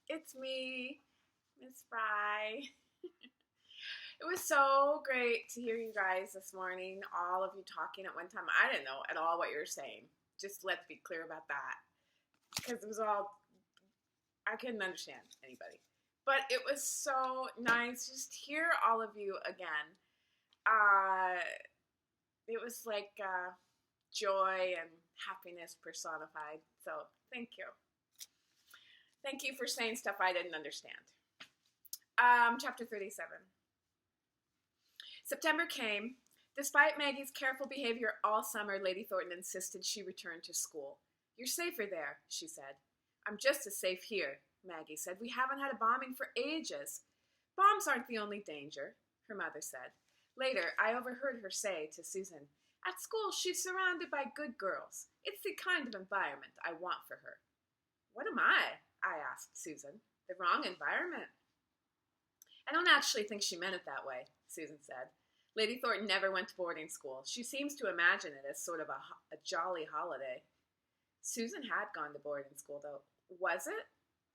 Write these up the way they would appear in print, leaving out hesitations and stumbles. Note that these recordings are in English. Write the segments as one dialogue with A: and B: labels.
A: It's me, Miss Fry. It was so great to hear you guys this morning, all of you talking at one time. I didn't know at all what you were saying. Just let's be clear about that. Because it was all, I couldn't understand anybody. But it was so nice just to hear all of you again. Uh, it was like joy and happiness personified. So thank you. Thank you for saying stuff I didn't understand. Chapter 37. September came. Despite Maggie's careful behavior all summer, Lady Thornton insisted she return to school. You're safer there, she said. I'm just as safe here, Maggie said. We haven't had a bombing for ages. Bombs aren't the only danger, her mother said. Later, I overheard her say to Susan, at school she's surrounded by good girls. It's the kind of environment I want for her. What am I asked Susan. The wrong environment. I don't actually think she meant it that way, Susan said. Lady Thornton never went to boarding school. She seems to imagine it as sort of a jolly holiday. Susan had gone to boarding school, though. Was it?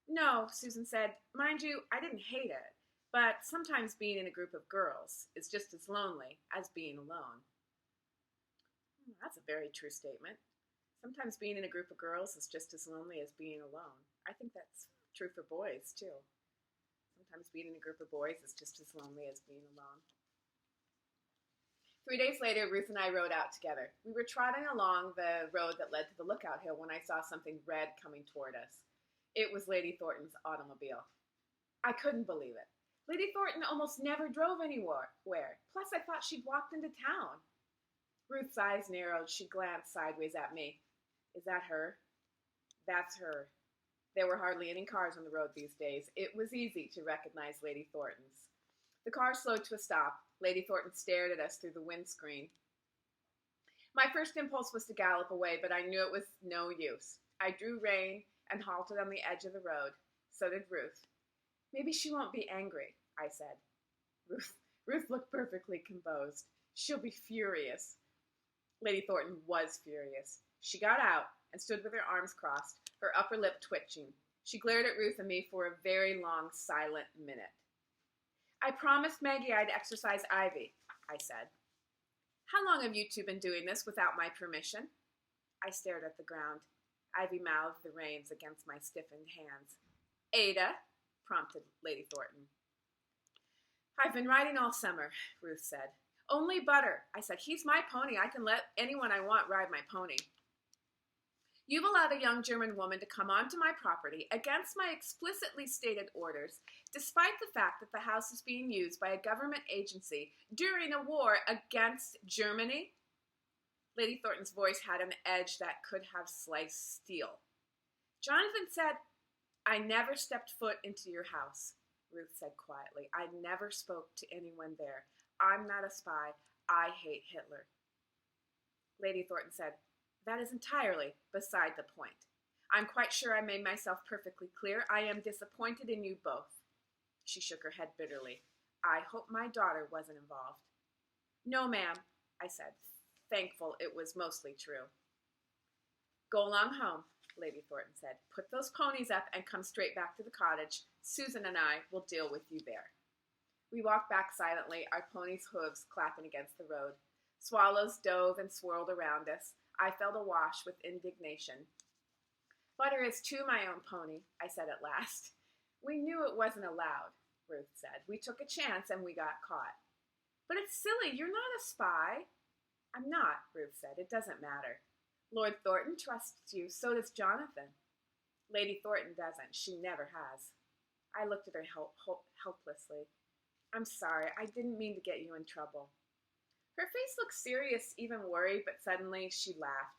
A: No, Susan said. Mind you, I didn't hate it, but sometimes being in a group of girls is just as lonely as being alone. That's a very true statement. Sometimes being in a group of girls is just as lonely as being alone. I think that's true for boys, too. Sometimes being in a group of boys is just as lonely as being alone. 3 days later, Ruth and I rode out together. We were trotting along the road that led to the lookout hill when I saw something red coming toward us. It was Lady Thornton's automobile. I couldn't believe it. Lady Thornton almost never drove anywhere. Plus, I thought she'd walked into town. Ruth's eyes narrowed. She glanced sideways at me. Is that her? That's her. There were hardly any cars on the road these days. It was easy to recognize Lady Thornton's. The car slowed to a stop. Lady Thornton stared at us through the windscreen. My first impulse was to gallop away, but I knew it was no use. I drew rein and halted on the edge of the road. So did Ruth. Maybe she won't be angry, I said. Ruth looked perfectly composed. She'll be furious. Lady Thornton was furious. She got out and stood with her arms crossed, her upper lip twitching. She glared at Ruth and me for a very long, silent minute. I promised Maggie I'd exercise Ivy, I said. How long have you two been doing this without my permission? I stared at the ground. Ivy mouthed the reins against my stiffened hands. Ada, prompted Lady Thornton. I've been riding all summer, Ruth said. Only Butter, I said. He's my pony. I can let anyone I want ride my pony. You've allowed a young German woman to come onto my property against my explicitly stated orders, despite the fact that the house is being used by a government agency during a war against Germany? Lady Thornton's voice had an edge that could have sliced steel. Jonathan said, I never stepped foot into your house, Ruth said quietly. I never spoke to anyone there. I'm not a spy. I hate Hitler. Lady Thornton said, that is entirely beside the point. I'm quite sure I made myself perfectly clear. I am disappointed in you both. She shook her head bitterly. I hope my daughter wasn't involved. No, ma'am, I said, thankful it was mostly true. Go along home, Lady Thornton said. Put those ponies up and come straight back to the cottage. Susan and I will deal with you there. We walked back silently, our ponies' hooves clapping against the road. Swallows dove and swirled around us. I felt awash with indignation. Butter is too my own pony, I said at last. We knew it wasn't allowed, Ruth said. We took a chance and we got caught. But it's silly. You're not a spy. I'm not, Ruth said. It doesn't matter. Lord Thornton trusts you. So does Jonathan. Lady Thornton doesn't. She never has. I looked at her helplessly. I'm sorry. I didn't mean to get you in trouble. Her face looked serious, even worried, but suddenly she laughed.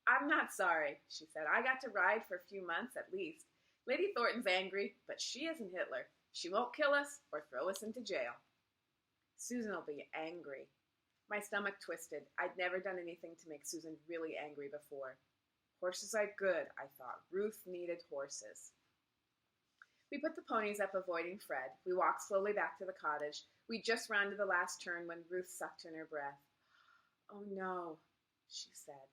A: I'm not sorry, she said. I got to ride for a few months at least. Lady Thornton's angry, but she isn't Hitler. She won't kill us or throw us into jail. Susan will be angry. My stomach twisted. I'd never done anything to make Susan really angry before. Horses are good, I thought. Ruth needed horses. We put the ponies up, avoiding Fred. We walked slowly back to the cottage. We just rounded the last turn when Ruth sucked in her breath. Oh no, she said.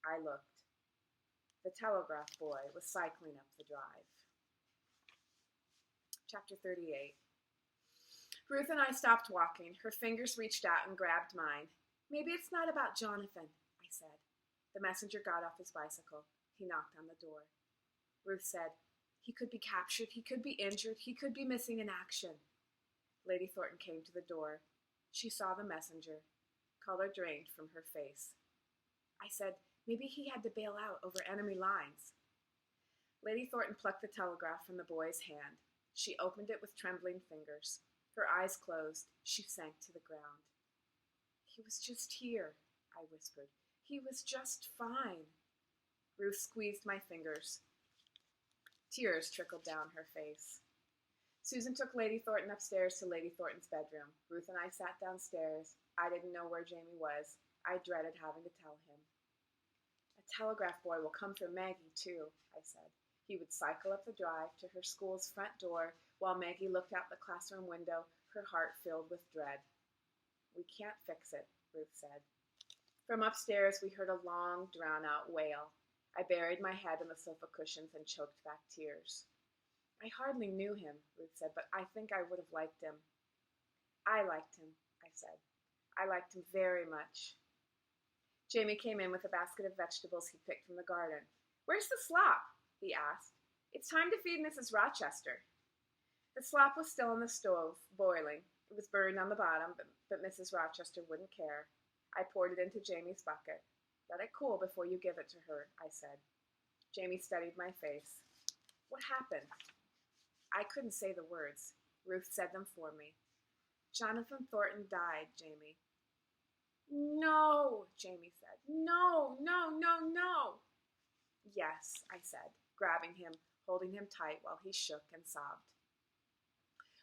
A: I looked. The telegraph boy was cycling up the drive. Chapter 38. Ruth and I stopped walking. Her fingers reached out and grabbed mine. "Maybe it's not about Jonathan," I said. The messenger got off his bicycle. He knocked on the door. Ruth said, "He could be captured. He could be injured. He could be missing in action." Lady Thornton came to the door. She saw the messenger. Color drained from her face. I said, "Maybe he had to bail out over enemy lines." Lady Thornton plucked the telegraph from the boy's hand. She opened it with trembling fingers. Her eyes closed. She sank to the ground. "He was just here," I whispered. "He was just fine." Ruth squeezed my fingers. Tears trickled down her face. Susan took Lady Thornton upstairs to Lady Thornton's bedroom. Ruth and I sat downstairs. I didn't know where Jamie was. I dreaded having to tell him. "A telegraph boy will come for Maggie, too," I said. He would cycle up the drive to her school's front door while Maggie looked out the classroom window, her heart filled with dread. "We can't fix it," Ruth said. From upstairs, we heard a long, drawn-out wail. I buried my head in the sofa cushions and choked back tears. "I hardly knew him," Ruth said, "but I think I would have liked him." "I liked him," I said. "I liked him very much." Jamie came in with a basket of vegetables he picked from the garden. "Where's the slop?" he asked. "It's time to feed Mrs. Rochester." The slop was still on the stove, boiling. It was burned on the bottom, but Mrs. Rochester wouldn't care. I poured it into Jamie's bucket. "Let it cool before you give it to her," I said. Jamie studied my face. "What happened?" I couldn't say the words. Ruth said them for me. "Jonathan Thornton died, Jamie." "No," Jamie said. "No, no, no, no." "Yes," I said, grabbing him, holding him tight while he shook and sobbed.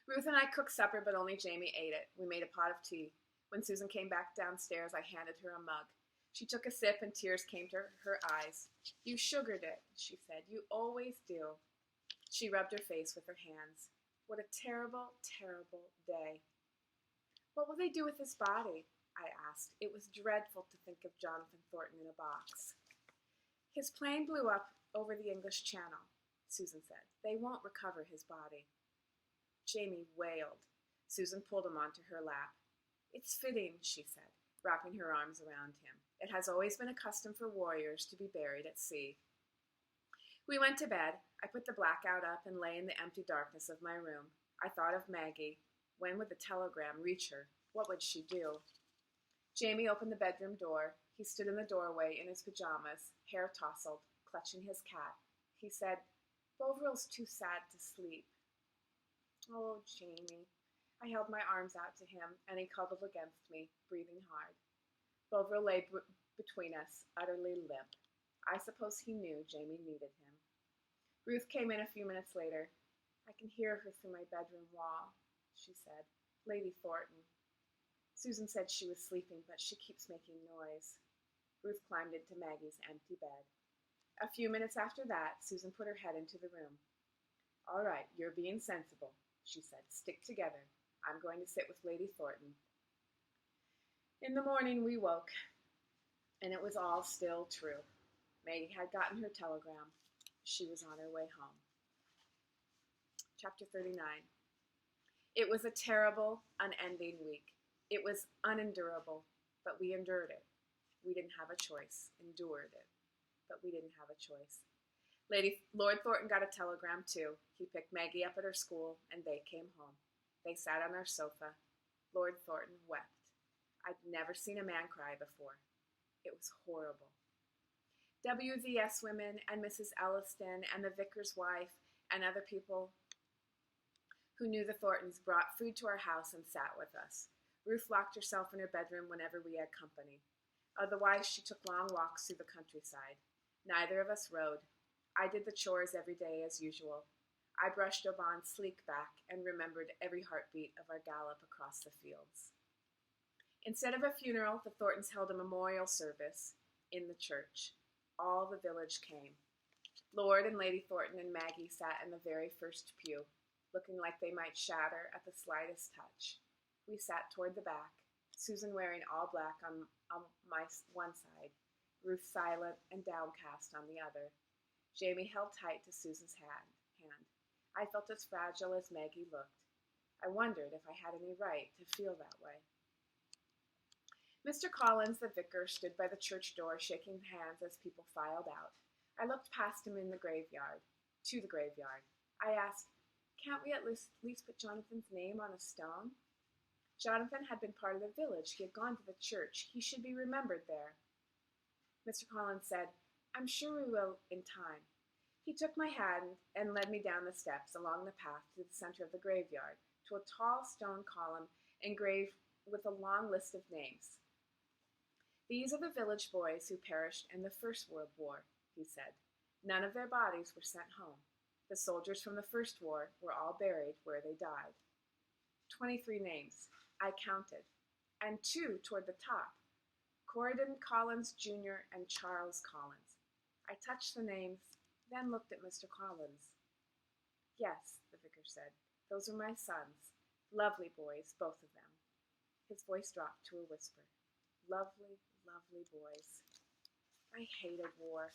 A: Ruth and I cooked supper, but only Jamie ate it. We made a pot of tea. When Susan came back downstairs, I handed her a mug. She took a sip and tears came to her eyes. "You sugared it," she said. "You always do." She rubbed her face with her hands. What a terrible, terrible day. "What will they do with his body?" I asked. It was dreadful to think of Jonathan Thornton in a box. "His plane blew up over the English Channel," Susan said. "They won't recover his body." Jamie wailed. Susan pulled him onto her lap. "It's fitting," she said, wrapping her arms around him. "It has always been a custom for warriors to be buried at sea." We went to bed. I put the blackout up and lay in the empty darkness of my room. I thought of Maggie. When would the telegram reach her? What would she do? Jamie opened the bedroom door. He stood in the doorway in his pajamas, hair tousled, clutching his cat. He said, "Bovril's too sad to sleep." Oh, Jamie. I held my arms out to him, and he cuddled against me, breathing hard. Bovril lay between us, utterly limp. I suppose he knew Jamie needed him. Ruth came in a few minutes later. "I can hear her through my bedroom wall," she said. "Lady Thornton." Susan said she was sleeping, but she keeps making noise. Ruth climbed into Maggie's empty bed. A few minutes after that, Susan put her head into the room. "All right, you're being sensible," she said. "Stick together. I'm going to sit with Lady Thornton." In the morning we woke, and it was all still true. Maggie had gotten her telegram. She was on her way home. Chapter 39. It was a terrible, unending week. It was unendurable, but we endured it. We didn't have a choice. Endured it, but we didn't have a choice. Lord Thornton got a telegram, too. He picked Maggie up at her school, and they came home. They sat on our sofa. Lord Thornton wept. I'd never seen a man cry before. It was horrible. WVS women and Mrs. Elliston and the vicar's wife and other people who knew the Thorntons brought food to our house and sat with us. Ruth locked herself in her bedroom whenever we had company. Otherwise, she took long walks through the countryside. Neither of us rode. I did the chores every day as usual. I brushed Aubon's sleek back and remembered every heartbeat of our gallop across the fields. Instead of a funeral, the Thorntons held a memorial service in the church. All the village came. Lord and Lady Thornton and Maggie sat in the very first pew, looking like they might shatter at the slightest touch. We sat toward the back, Susan wearing all black on my one side, Ruth silent and downcast on the other. Jamie held tight to Susan's hand. I felt as fragile as Maggie looked. I wondered if I had any right to feel that way. Mr. Collins, the vicar, stood by the church door, shaking hands as people filed out. I looked past him to the graveyard. I asked, "Can't we at least put Jonathan's name on a stone?" Jonathan had been part of the village. He had gone to the church. He should be remembered there. Mr. Collins said, "I'm sure we will in time." He took my hand and led me down the steps along the path to the center of the graveyard, to a tall stone column engraved with a long list of names. "These are the village boys who perished in the First World War," he said. "None of their bodies were sent home. The soldiers from the First War were all buried where they died." 23 names. I counted. And 2 toward the top. Corydon Collins Jr. and Charles Collins. I touched the names, then looked at Mr. Collins. "Yes," the vicar said, "those are my sons. Lovely boys, both of them." His voice dropped to a whisper. Lovely, lovely boys. I hated war.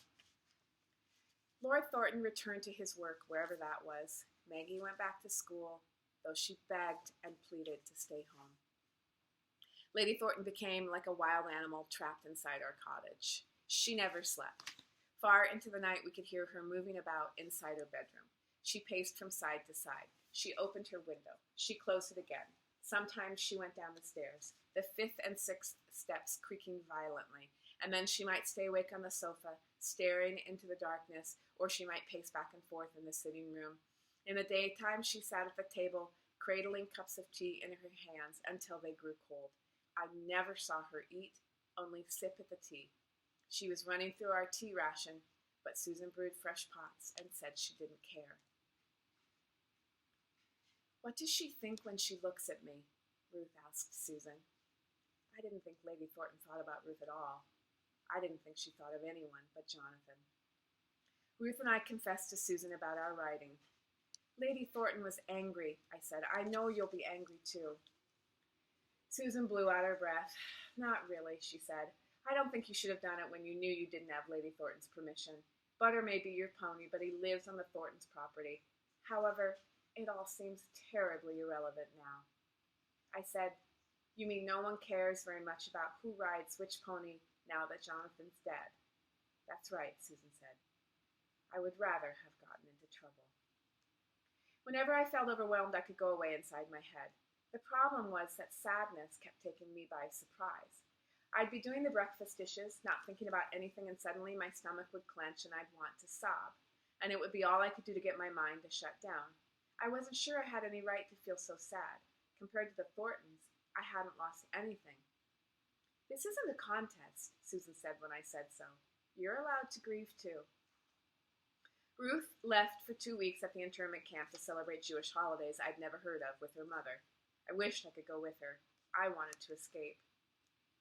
A: Lord Thornton returned to his work, wherever that was. Maggie went back to school, though she begged and pleaded to stay home. Lady Thornton became like a wild animal trapped inside our cottage. She never slept. Far into the night, we could hear her moving about inside her bedroom. She paced from side to side. She opened her window. She closed it again. Sometimes she went down the stairs, the 5th and 6th steps creaking violently, and then she might stay awake on the sofa, staring into the darkness, or she might pace back and forth in the sitting room. In the daytime, she sat at the table, cradling cups of tea in her hands until they grew cold. I never saw her eat, only sip at the tea. She was running through our tea ration, but Susan brewed fresh pots and said she didn't care. "What does she think when she looks at me?" Ruth asked Susan. I didn't think Lady Thornton thought about Ruth at all. I didn't think she thought of anyone but Jonathan. Ruth and I confessed to Susan about our writing. "Lady Thornton was angry," I said. "I know you'll be angry too." Susan blew out her breath. "Not really," she said. "I don't think you should have done it when you knew you didn't have Lady Thornton's permission. Butter may be your pony, but he lives on the Thorntons' property. However, it all seems terribly irrelevant now." I said, "You mean no one cares very much about who rides which pony now that Jonathan's dead?" "That's right," Susan said. I would rather have gotten into trouble. Whenever I felt overwhelmed, I could go away inside my head. The problem was that sadness kept taking me by surprise. I'd be doing the breakfast dishes, not thinking about anything, and suddenly my stomach would clench and I'd want to sob. And it would be all I could do to get my mind to shut down. I wasn't sure I had any right to feel so sad. Compared to the Thorntons, I hadn't lost anything. "This isn't a contest," Susan said when I said so. "You're allowed to grieve too." Ruth left for 2 weeks at the internment camp to celebrate Jewish holidays I'd never heard of with her mother. I wished I could go with her. I wanted to escape.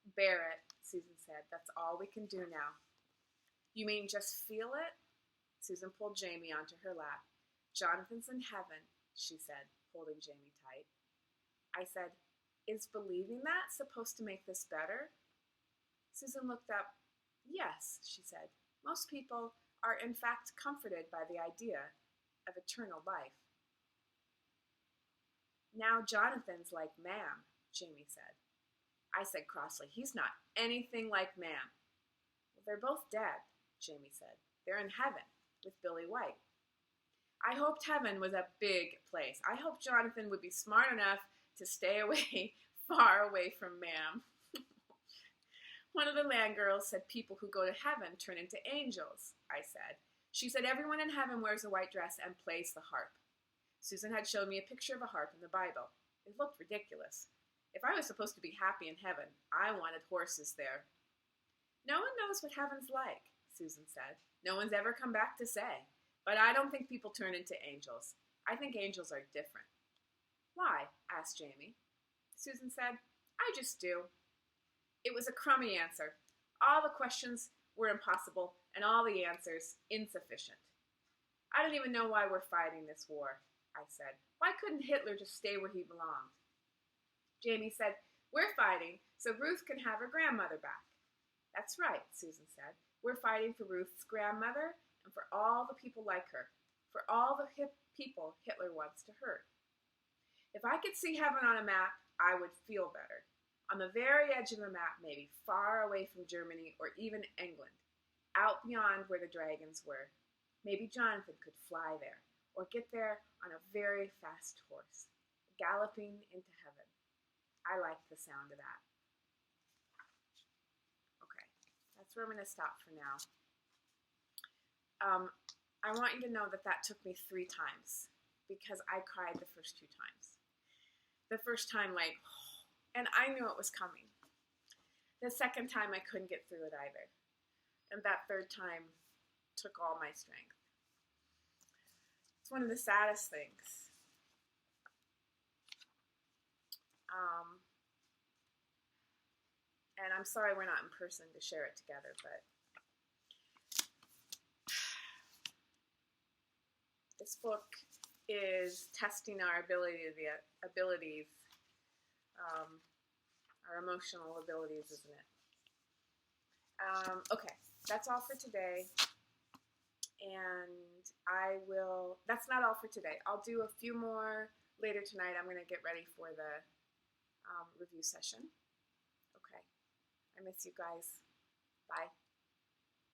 A: "Bear it," Susan said. "That's all we can do now." "You mean just feel it?" Susan pulled Jamie onto her lap. "Jonathan's in heaven," she said, holding Jamie tight. I said, "Is believing that supposed to make this better?" Susan looked up. "Yes," she said. "Most people are in fact comforted by the idea of eternal life." "Now Jonathan's like Ma'am," Jamie said. I said crossly, "He's not anything like Ma'am." "Well, they're both dead," Jamie said. "They're in heaven with Billy White." I hoped heaven was a big place. I hoped Jonathan would be smart enough to stay away, far away from Ma'am. One of the land girls said people who go to heaven turn into angels, I said. She said everyone in heaven wears a white dress and plays the harp. Susan had shown me a picture of a harp in the Bible. It looked ridiculous. If I was supposed to be happy in heaven, I wanted horses there. "No one knows what heaven's like," Susan said. "No one's ever come back to say. But I don't think people turn into angels. I think angels are different." "Why?" asked Jamie. Susan said, "I just do." It was a crummy answer. All the questions were impossible, and all the answers insufficient. "I don't even know why we're fighting this war," I said. "Why couldn't Hitler just stay where he belonged?" Jamie said, "We're fighting so Ruth can have her grandmother back." "That's right," Susan said. "We're fighting for Ruth's grandmother and for all the people like her. for all the people Hitler wants to hurt. If I could see heaven on a map, I would feel better. On the very edge of the map, maybe far away from Germany or even England, out beyond where the dragons were. Maybe Jonathan could fly there, or get there on a very fast horse, galloping into heaven. I like the sound of that. Okay, that's where I'm going to stop for now. I want you to know that that took me 3 times, because I cried the first 2 times. The first time, like, and I knew it was coming. The second time, I couldn't get through it either. And that third time took all my strength. It's one of the saddest things. And I'm sorry we're not in person to share it together, but this book is testing our abilities, our emotional abilities, isn't it? Okay, that's all for today. And that's not all for today. I'll do a few more later tonight. I'm going to get ready for the review session. Okay, I miss you guys. Bye.